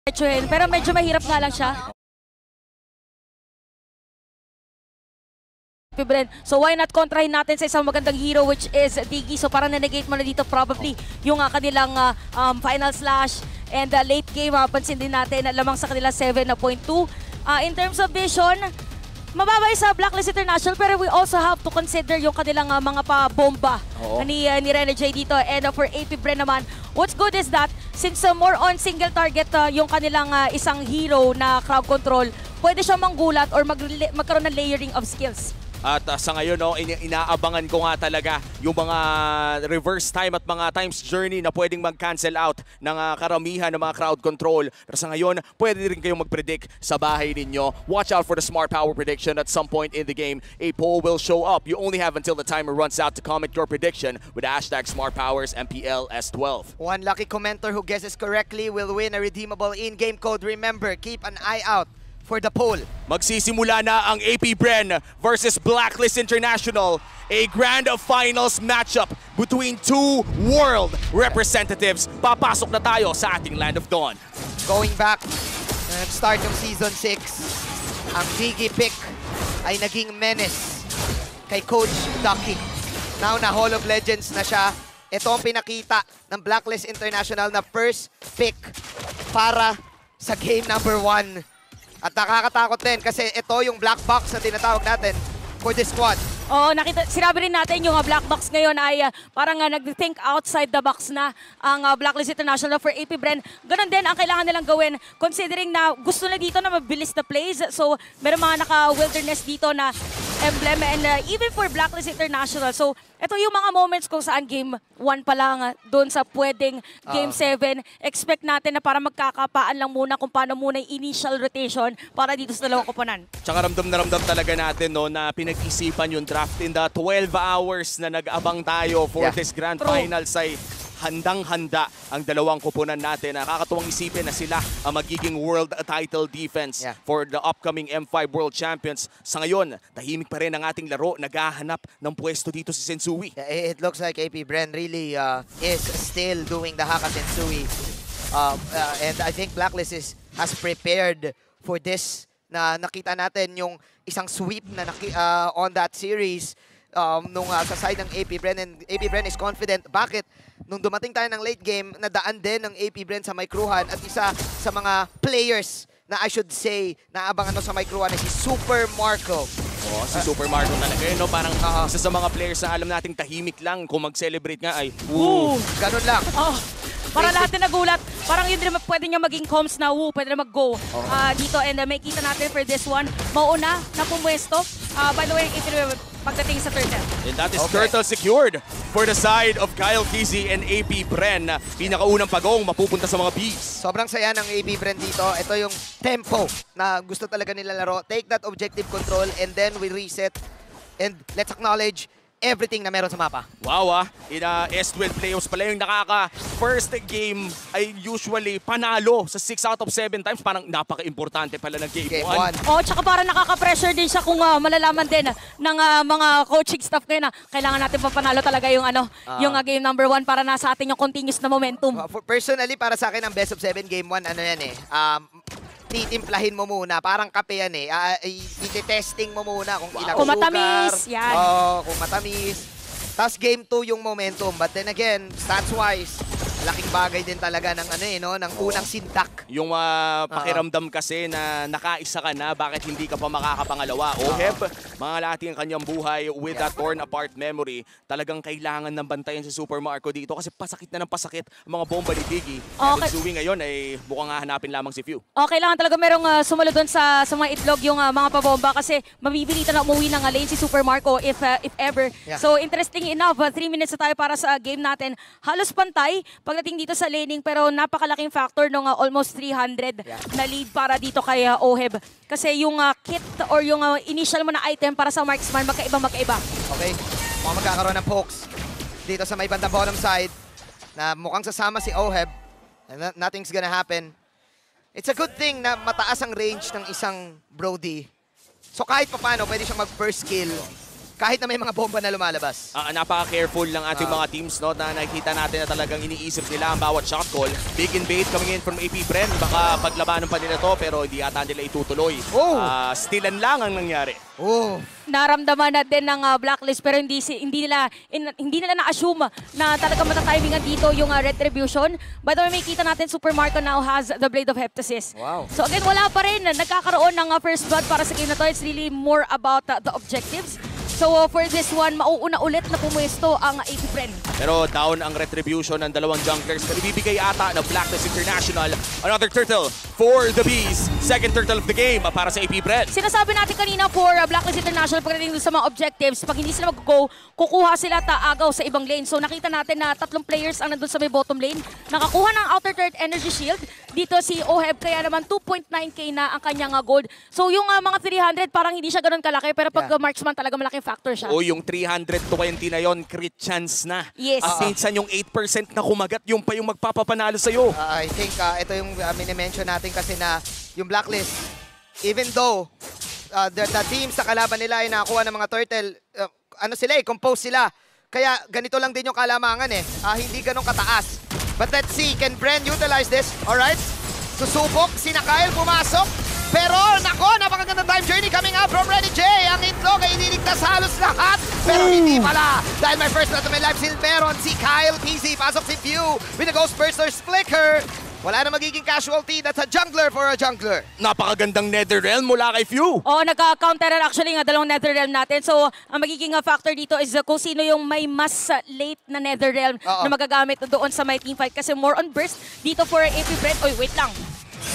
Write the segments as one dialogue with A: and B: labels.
A: Pero medyo mahirap nga lang siya. So why not kontrahin natin sa isang magandang hero which is Diggy. So parang na-negate mo na dito probably yung kanilang final slash and late game. Pansin din natin na lamang sa kanila 7.2. In terms of vision, mababa sa Blacklist International pero we also have to consider yung kanilang mga pa-bomba ni Rene J dito. And for AP Bren naman, what's good is that since more on single target yung kanilang isang hero na crowd control, pwede siyang manggulat or magkaroon ng layering of skills.
B: At sa ngayon, inaabangan ko nga talaga yung mga reverse time at mga times journey na pwedeng mag-cancel out ng karamihan ng mga crowd control. Pero sa ngayon, pwede rin kayong mag-predict sa bahay ninyo. Watch out for the smart power prediction at some point in the game. A poll will show up. You only have until the timer runs out to comment your prediction with hashtag SmartPowersMPLS12.
C: One lucky commenter who guesses correctly will win a redeemable in-game code. Remember, keep an eye out for the poll.
B: Magsisimula na ang AP Bren versus Blacklist International, a grand finals matchup between two world representatives. Papasok na tayo sa ating Land of Dawn.
C: Going back, start yung Season 6, ang Diggy pick ay naging menace kay Coach Ducky. Now na Hall of Legends na siya, ito ang pinakita ng Blacklist International na first pick para sa game number 1. At nakakatakot din kasi ito yung black box na tinatawag natin for this squad.
A: Sinabi rin natin yung black box ngayon ay parang nag-think outside the box na ang Blacklist International for AP Bren. Ganon din ang kailangan nilang gawin considering na gusto na dito na mabilis na plays. So meron mga naka-wilderness dito na emblem and even for Blacklist International. So ito yung mga moments kung saan game 1 pa lang doon sa pwedeng game 7. Expect natin na para magkakapaan lang muna kung paano muna yung initial rotation para dito sa dalawang koponan.
B: Tsaka ramdam na ramdam talaga natin na pinag-isipan yung draft in the 12 hours na nag-abang tayo for this grand finals ay handang-handa ang dalawang koponan natin. Nakakatuwang isipin na sila ang magiging world title defense for the upcoming M5 World Champions. Sa ngayon, tahimik pa rin ang ating laro. Naghahanap ng pwesto dito si Sensui.
C: It looks like AP Bren really is still doing the Haka Sensui. And I think Blacklist has prepared for this. Na nakita natin yung isang sweep na on that series sa side ng AP Bren, and AP Bren is confident. Bakit? Nung dumating tayo ng late game, nadaan din ng AP Bren sa Micruhan at isa sa mga players na I should say naabangan sa Micruhan ay si Super Marco.
B: Si Super Marco talaga yun, parang isa sa mga players na alam nating tahimik lang kung mag-celebrate nga ay
C: ganun lang.
A: Para lahat na nagulat, parang yun din pwede niya maging comms na pwede na mag-go dito. And may kita natin for this one, mauna na pumwesto. By the way, pagdating sa turtle.
B: And that is turtle secured for the side of Kyle Kizzy and AP Bren. Pinakaunang pagong mapupunta sa mga Bs.
C: Sobrang saya ng AP Bren dito. Ito yung tempo na gusto talaga nila laro. Take that objective control and then we reset. And let's acknowledge everything na meron sa mapa.
B: Wow in S12 playoffs pala yung first game ay usually panalo sa 6 out of 7 times. Parang napaka-importante pala ng game 1.
A: Tsaka parang nakaka-pressure din siya kung malalaman din ng mga coaching staff ngayon na kailangan natin papanalo talaga yung yung game number 1 para nasa atin yung continuous na momentum.
C: Personally, para sa akin ang best of 7 game 1, titimplahin mo muna. Parang kape yan i-testing mo muna kung ilang
A: kung matamis, yan.
C: Kung matamis. Tapos game 2 yung momentum. But then again, stats-wise, laking bagay din talaga ng ng unang sintak.
B: Yung pakiramdam kasi na nakaisa ka na, bakit hindi ka pa makakapangalawa? Oheb, mga lati ang kanyang buhay with that torn apart memory. Talagang kailangan ng bantayan si Super Marco dito kasi pasakit na ng pasakit ang mga bomba ni Diggy. Sensui ngayon ay mukhang hahanapin lamang si Few.
A: Kailangan talaga merong sumunod doon sa mga itlog yung mga pabomba kasi mabibilitan na umuwi ng lane si Super Marco if ever. So interesting enough, 3 minutes na tayo para sa game natin. Halos pantay pagdating dito sa laning pero napakalaking factor ng almost 300 na lead para dito kay Oheb. Kasi yung kit or yung initial mo na item para sa marksman magkaiba.
C: Okay, mukhang magkakaroon ng pokes dito sa may bandang bottom side na mukhang sasama si Oheb. Nothing's gonna happen. It's a good thing na mataas ang range ng isang Brody. So kahit paano, pwede siyang mag-first kill kahit na may mga bomba na lumalabas.
B: Napaka-careful ng ating mga teams, no, na nakikita natin na talagang iniisip nila ang bawat shot call. Big and bait coming in from AP Bren. Baka paglabanan pa nila to pero hindi yata nila itutuloy.
C: Oh.
B: Stealan lang ang nangyari.
C: Oh.
A: Naramdaman na din ng Blacklist pero hindi nila na-assume na talagang matatimingan dito yung Retribution. By the way, may kita natin Super Marco now has the Blade of Heptasis.
C: Wow.
A: So again, wala pa rin. Nagkakaroon ng first blood para sa game na to. It's really more about the objectives. So for this one, mauuna ulit na pumuesto ang AP Bren.
B: Pero down ang Retribution ng dalawang junglers. Pero ibibigay ata ng Blacklist International. Another turtle for the Bees. Second turtle of the game para sa AP Bren.
A: Sinasabi natin kanina for Blacklist International pagdating sa mga objectives, pag hindi sila mag-go, kukuha sila taagaw sa ibang lane. So nakita natin na 3 players ang nandun sa may bottom lane. Nakakuha ng Outer Third Energy Shield. Dito si Oheb, kaya naman 2.9k na ang kanyang gold. So yung mga 300 parang hindi siya ganun kalaki, pero pag marksman talaga malaki factor siya.
B: O yung 320 na yon, crit chance na.
A: Yes.
B: Minsan yung 8% na kumagat, yung pa yung magpapapanalo sa'yo.
C: I think ito yung mini-mention natin kasi na yung Blacklist, even though the team sa kalaban nila ay nakakuha ng mga turtle, compose sila. Kaya ganito lang din yung kalamangan hindi ganun kataas. But let's see, can Bren utilize this? Alright, susubok, sina Kyle pumasok. Pero nako, napakagandang time journey coming out from Ready J. Ang itlog ay iniligtas halos lahat. Pero hindi pala. Dahil may first blood to my life seal meron si Kyle PZ. Pasok si Few with the Ghost Burster's Flicker. Wala na magiging casualty. That's a jungler for a jungler.
B: Napakagandang Netherrealm mula kay Few.
A: Nagka-counter actually nga dalawang Netherrealm natin. So, ang magiging factor dito is kung sino yung may mas late na Netherrealm na magagamit doon sa my teamfight. Kasi more on burst dito for AP Bren. Oy, wait lang.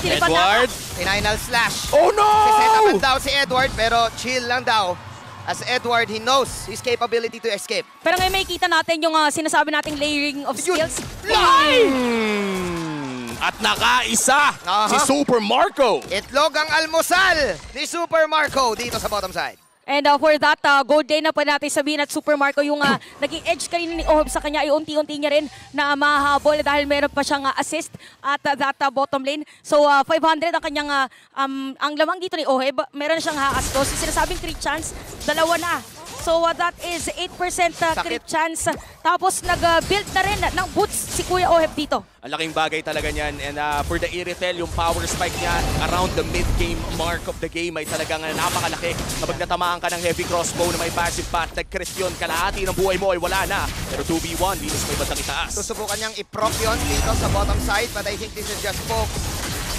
B: Edward.
C: Final slash.
B: Oh no!
C: Sisetapan daw si Edward pero chill lang daw. As Edward, he knows his capability to escape.
A: Pero ngayon may kita natin yung sinasabi nating layering of skills.
B: At nakaisa si Super Marco.
C: Itlog ang almusal ni Super Marco dito sa bottom side.
A: And for that, gold day na pa natin sabihin at Super Marco yung naging edge kanina ni Oheb sa kanya ay unti-unti niya rin na mahabol dahil meron pa siyang assist at that bottom lane. So 500 ang kanyang, ang lamang dito ni Oheb, meron siyang haastos. Sinasabing crit chance, dalawa na. So that is 8% crit chance. Tapos nag-build na rin ng boots si Kuya Oheb dito.
B: Ang laking bagay talaga niyan. And for the Iritel, yung power spike niya around the mid-game mark of the game ay talagang napakalaki. Kapag natamaan ka ng heavy crossbow na may passive path, nag-crit yun, kalahati ng buhay mo ay wala na. Pero 2v1, dinis may batang itaas.
C: Susubukan niyang i-proc yun dito sa bottom side, but I think this is just folks.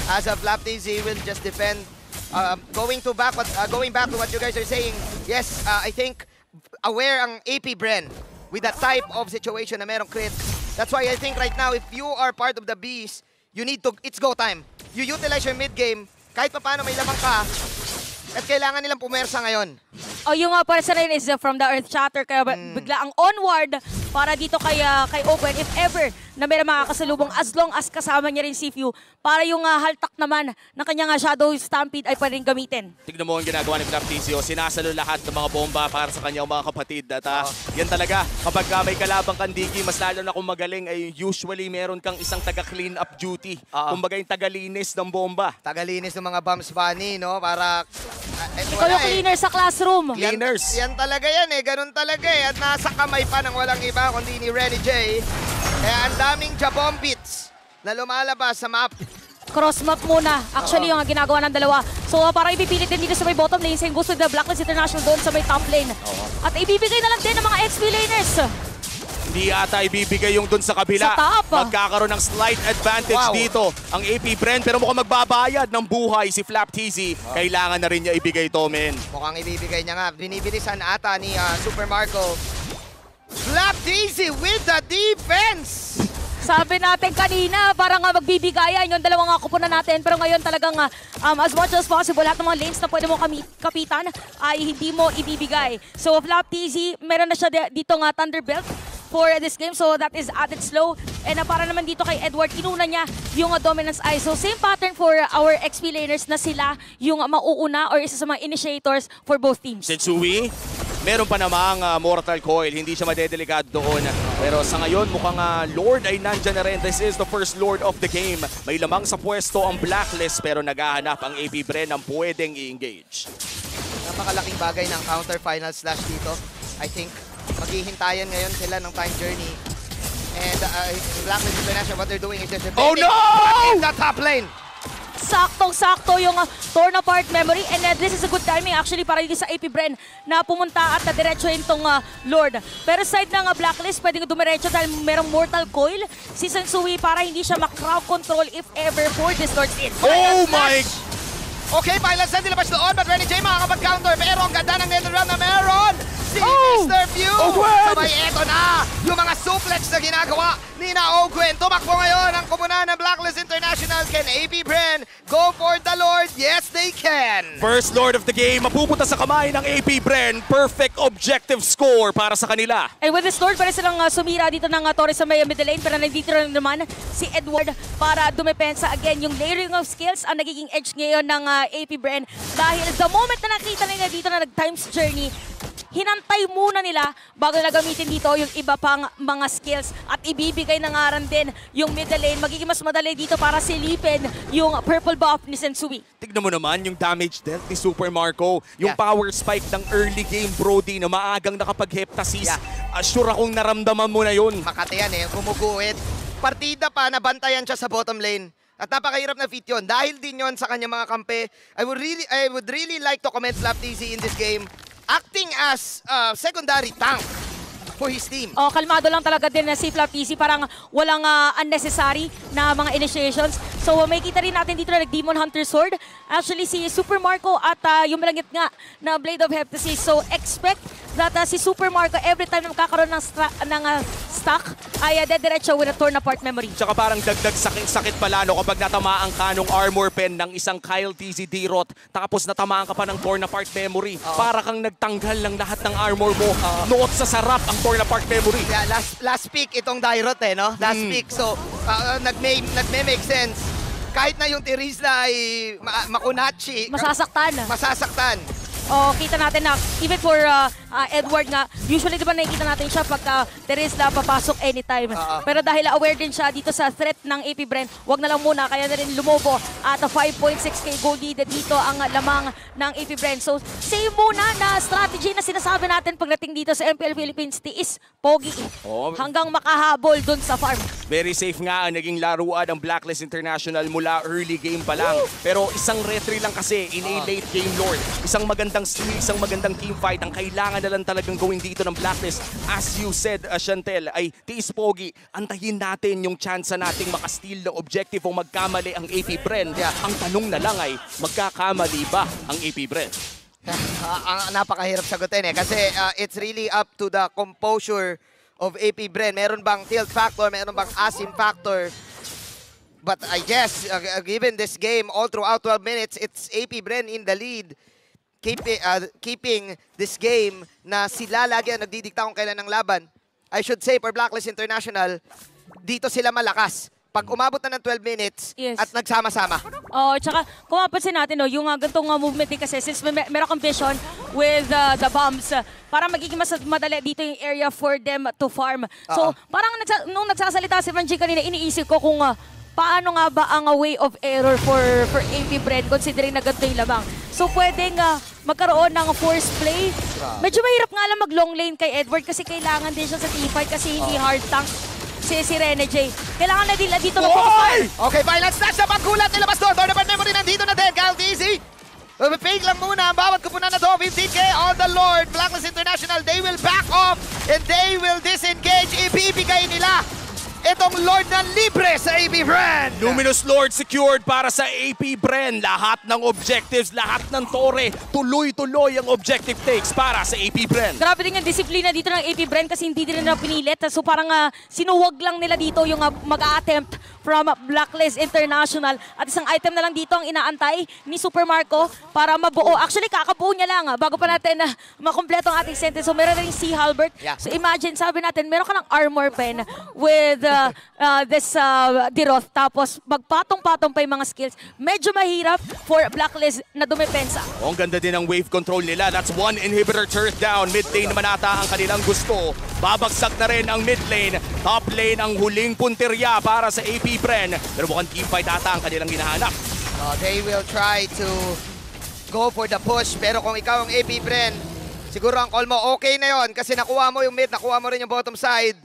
C: As of Laptizi will just defend. Going back to what you guys are saying, yes, I think aware ang AP Bren with that type of situation na merong crit. That's why I think right now, if you are part of the Bees, you need to, it's go time. You utilize your mid-game, kahit pa paano may lamang ka, at kailangan nilang pumersa ngayon.
A: Yung para sa rin is from the Earth Shatter, kaya bigla ang onward para dito kay Owen, if ever na meron makakasalubong, as long as kasama niya rin si Few, para yung haltak naman na kanyang Shadow Stampede ay pwedeng gamitin.
B: Tignan mo ang ginagawa ni Flaptizio, sinasalo lahat ng mga bomba para sa kanyang mga kapatid. At yan talaga, kapag may kalabang kandigi, mas lalo na kung magaling, ay usually meron kang isang taga-clean up duty. Kumbaga yung tagalinis ng bomba.
C: Tagalinis ng mga Bums Bunny, no? Para...
A: Ikaw yung cleaner sa classroom.
B: Cleaners.
C: Yan talaga yan ganun talaga At nasa kamay pa ng walang iba kundi ni Renny J. Kaya ang daming Jabom beats na lumalabas sa map.
A: Cross map muna. Actually, yung ginagawa ng dalawa. So, para ibipilit din dito sa may bottom lane, same goes with the Blacklist International doon sa may top lane. At ibibigay na lang din ng mga XP laners.
B: Hindi ata ibibigay yung dun sa kabila.
A: Sa top.
B: Magkakaroon ng slight advantage dito ang AP Bren. Pero mukhang magbabayad ng buhay si Flaptizi. Kailangan na rin niya ibigay to, men.
C: Mukhang ibibigay niya nga. Binibilisan ata ni Super Marco. Flaptizi with the defense!
A: Sabi natin kanina, parang magbibigayan yung dalawang kupunan natin. Pero ngayon talagang as much as possible, lahat ng mga lanes na pwede mo kapitan ay hindi mo ibibigay. So Flaptizi, meron na siya dito nga Thunderbelt for this game. So that is added slow. And para naman dito kay Edward, inuna niya yung Dominance Eye. So same pattern for our XP laners na sila yung mauuna or isa sa mga initiators for both teams.
B: Sensui, meron pa namang Mortal Coil. Hindi siya madedelikado doon. Pero sa ngayon, mukhang Lord ay nandyan na rin. This is the first Lord of the game. May lamang sa pwesto ang Blacklist pero naghahanap ang AP Bren ang pwedeng i-engage.
C: Napakalaking bagay ng counter final slash dito. I think maghihintayan ngayon sila ng time journey. And Blacklist International, what they're doing is just
B: Oh, no!
C: in the top lane.
A: Saktong-sakto yung torn apart memory, and this is a good timing actually para dito sa AP Bren na pumunta at diretsohin tong Lord. Pero side ng Blacklist, pwedeng dumiretso dahil merong Mortal Coil si Sensui para hindi siya crowd control if ever for this Lord's in.
B: Oh my!
C: Okay, Violence na nilabas doon, but Renny J makakapag-counter. Pero ang ganda ng Netherrealm na meron si Mr. View. Sabay, eto na yung mga suplex na ginagawa ni Ogwen. Tumakbo ngayon ang kumunan ng Blacklist International. Can AP Bren go for the Lord? Yes, they can.
B: First Lord of the game, mapupunta sa kamay ng AP Bren. Perfect objective score para sa kanila.
A: And with this Lord, pwede silang sumira dito ng Torres sa may middle lane, pero nandito rin naman si Edward para dumepensa. Again, yung layering of skills ang nagiging edge ngayon ng AP Bren dahil the moment na nakita nila dito na nag-times journey, hinantay muna nila bago nila gamitin dito yung iba pang mga skills at ibibigay na nga rin din yung middle lane. Magiging mas madali dito para silipin yung purple buff ni Sensui.
B: Tignan mo naman yung damage dealt ni Super Marco. Yung
C: Yeah.
B: power spike ng early game Brody na maagang nakapag-heptasis.
C: Yeah.
B: Sure akong naramdaman mo na yun.
C: Makati yan gumuguhit. Partida pa, nabantayan siya sa bottom lane. At napakahirap na feat yun. Dahil din yun sa kanyang mga kampe, I would really like to commend FlapTZ in this game. Acting as secondary tank for his team.
A: Oh, kalmado lang talaga din na si FlapTZ, parang walang unnecessary na mga initiations. So may kita rin natin dito na nag-Demon Hunter Sword. Actually si Super Marco at yung malangit nga na Blade of Heptasis. So expect that si Super Marco every time na magkakaroon ng stock ay dediretso with a torn apart memory.
B: Tsaka parang dagdag sakit pala no kapag natamaan ka nung armor pen ng isang Kyle TZ Dirot tapos natamaan ka pa ng torn apart memory. Para kang nagtanggal ng lahat ng armor mo. Noot sa sarap ang torn apart memory.
C: Yeah, last pick itong Dairot no? Last pick. So nagme-make sense. Kahit na yung Terizla ay Makunachi. Masasaktan.
A: Oh, kita natin na even for Edward nga, usually di ba nakikita natin siya pagka Terizla papasok anytime. Pero dahil aware din siya dito sa threat ng AP Bren, wag na lang muna, kaya na rin lumobo at 5.6k gold lead dito ang lamang ng AP Bren. So same muna na strategy na sinasabi natin pagdating dito sa MPL Philippines, tiis, pogi, hanggang makahabol dun sa farm.
B: Very safe nga ang naging laruan ng Blacklist International mula early game pa lang. Pero isang retry lang kasi in a late game Lord. Isang magandang steal, isang magandang team fight ang kailangan na lang talagang gawin dito ng Blacklist. As you said, Chantel, ay tiis pogi. Antayin natin yung chance nating makasteal ng objective o magkamali ang AP Bren. Ang tanong na lang ay, magkakamali ba ang AP Bren?
C: Ang napakahirap sagutin kasi it's really up to the composure of AP Bren. Meron bang tilt factor, meron bang asim factor? But I guess, given this game, all throughout 12 minutes, it's AP Bren in the lead. Keeping this game na sila lagi ang nagdidikta kung kailan ng laban. I should say, for Blacklist International, dito sila malakas. Pag umabot na ng 12 minutes at nagsama-sama.
A: Oh, tsaka kung mapansin natin, yung ganitong movement din kasi since meron kang vision with the bombs, para magiging mas madali dito yung area for them to farm. So, parang nung nagsasalita si Ranjay kanina, iniisip ko kung paano nga ba ang way of error for AP Bren considering na ganito yung labang. So, pwedeng magkaroon ng force play. Medyo mahirap nga lang mag-long lane kay Edward kasi kailangan din siya sa teamfight kasi hindi hard tank si Renny J. Kailangan na nila dito mag-focus.
C: Okay, Violence Dash na pagkulat nilabas doon. Tournament memory nandito na din. Kyle TZ. Fake lang muna ang bawat kupunan na to. 15k on the Lord. Blacklist International, they will back off and they will disengage. Ibibigay nila itong Lord na libre sa AP Bren.
B: Luminous Lord secured para sa AP Bren. Lahat ng objectives, lahat ng tore, tuloy-tuloy ang objective takes para sa AP Bren.
A: Grabe din yung disiplina dito ng AP Bren kasi hindi din nila pinilit. So parang sinuwag lang nila dito yung mag-a-attempt from Blacklist International. At isang item na lang dito ang inaantay ni Super Marco para mabuo. Actually, kakabuo niya lang bago pa natin makompleto ang ating sentence. So meron na rin si Halbert.
C: Yeah.
A: So imagine, sabi natin, meron ka ng armor pen with this Diroth. Tapos magpatong-patong pa yung mga skills. Medyo mahirap for Blacklist na dumepensa.
B: Ang ganda din ang wave control nila. That's one inhibitor turret down. Mid lane naman ata ang kanilang gusto. Babagsak na rin ang mid lane. Top lane ang huling punterya para sa AP Bren. Pero mukhang teamfight ata ang kanilang hinahanap.
C: They will try to go for the push. Pero kung ikaw ang AP Bren, Siguro ang call mo, okay na yon kasi nakuha mo yung mid, nakuha mo rin yung bottom side.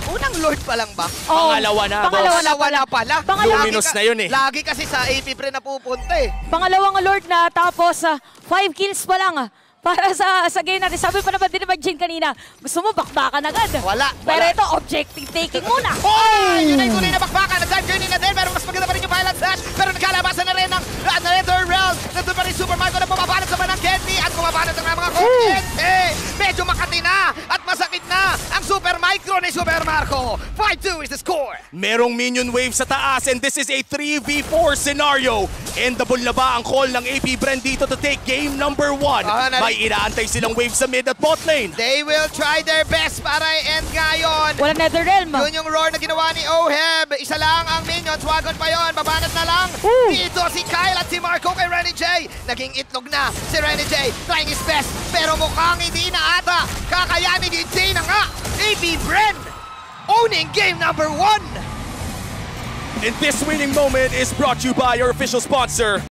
C: Unang Lord pa lang ba?
A: Oh,
B: Pangalawa na, boss.
C: Pangalawa na pala.
B: Luminous na yun eh.
C: Lagi kasi sa AP pre napupunta eh.
A: Pangalawang Lord na, tapos 5 kills pa lang para sa game natin. Sabi pa naman din naman Jin kanina, gusto mo bakbakan agad.
C: Wala.
A: Pero ito, objective taking muna.
C: Oh! Yun ay tunay na bakbakan. Nag-time journey na din. Pero mas maganda pa rin yung Violent Dash. Pero nagkalabasan na rin ng Nether Realm. Nandun pa rin Super Marco na pumabanat sa manang Kenny. At pumabanat ang mga kuryente. Medyo makati na. At masakit na ang Super Micro ni Super Marco. 5-2 is the score.
B: Merong minion wave sa taas and this is a 3v4 scenario. Endable na ba ang call ng AP Bren dito to take game number 1? May inaantay silang wave sa mid at bot lane.
C: They will try their best para i-end ngayon.
A: Wala Nether Realm.
C: Yun yung roar na ginawa ni Oheb. Isa lang ang minions. Wagon pa yon. Babanat na lang. Dito si Kyle at si Marco kay Renny J. Naging itlog na si Renny J. Trying his best. Pero mukhang hindi na ata. Kakayanin ni J na nga. AP Bren owning game number 1.
B: And this winning moment is brought to you by your official sponsor,